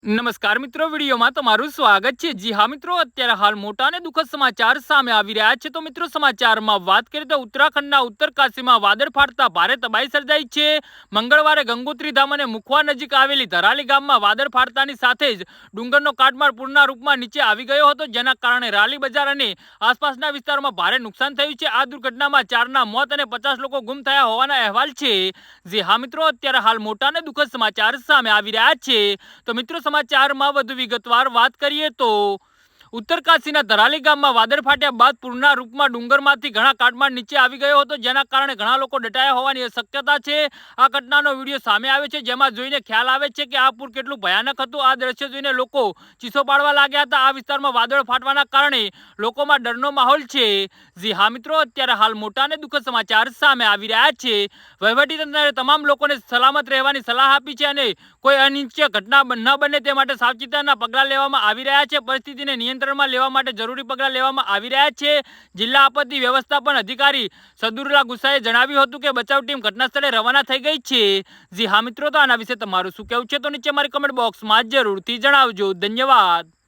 નમસ્કાર મિત્રો, વિડીયોમાં તમારું સ્વાગત છે। જી હા મિત્રો, અત્યારે હાલ મોટા અને દુઃખદ સમાચાર સામે આવી રહ્યા છે। તો મિત્રો, સમાચારમાં વાત કરીએ તો ઉત્તરાખંડના ઉત્તરકાશીમાં વાદળ ફાટતા ભારે તબાહી સર્જાઈ છે। મંગળવારે ગંગોત્રી ધામ અને મુખવા નજીક આવેલી ધરાલી ગામમાં વાદળ ફાટતાની સાથે જ ડુંગરનો કાટમાળ પૂરના રૂપમાં નીચે આવી ગયો હતો, જેના કારણે રાલી બજાર અને આસપાસના વિસ્તારોમાં ભારે નુકસાન થયું છે। આ દુર્ઘટનામાં 4ના મોત અને 50 લોકો ગુમ થયા હોવાના અહેવાલ છે। જી હા મિત્રો, અત્યારે હાલ મોટા અને દુઃખદ સમાચાર સામે આવી રહ્યા છે। તો મિત્રો, સમાચારમાં વધુ વિગતવાર વાત કરીએ તો ઉત્તરકાશીના ધરાલી ગામમાં વાદળ ફાટ્યા બાદ પૂરના રૂપમાં ડુંગરમાંથી ઘણા કાટમાળ નીચે આવી ગયો હતો, જેના કારણે ઘણા લોકો દટાયા હોવાની શક્યતા છે। આ ઘટનાનો વિડીયો સામે આવ્યો છે, જેમાં જોઈને ખ્યાલ આવે છે કે આ પૂર કેટલું ભયાનક હતું। આ દ્રશ્ય જોઈને લોકો ચીસો પાડવા લાગ્યા હતા। આ વિસ્તારમાં વાદળ ફાટવાના કારણે લોકોમાં ડરનો માહોલ છે। જી હા મિત્રો, અત્યારે હાલ મોટા અને દુઃખદ સમાચાર સામે આવી રહ્યા છે। વહીવટીતંત્રએ તમામ લોકોને સલામત રહેવાની સલાહ આપી છે અને કોઈ અનિચ્છનીય ઘટના ન બને તે માટે સાવચેતીના પગલાં લેવામાં આવી રહ્યા છે। પરિસ્થિતિને નિયંત્રણમાં લેવા માટે જરૂરી પગલાં લેવામાં આવી રહ્યા છે। જિલ્લા આપત્તિ વ્યવસ્થાપન અધિકારી સદુલ્લા ગુસાએ જણાવ્યું હતું કે બચાવ ટીમ ઘટનાસ્થળે રવાના થઈ ગઈ છે। જી હા મિત્રો, તો આના વિશે તમારું શું કહેવું છે તો નીચે મારી કમેન્ટ બોક્સમાં જરૂરથી જણાવજો। ધન્યવાદ।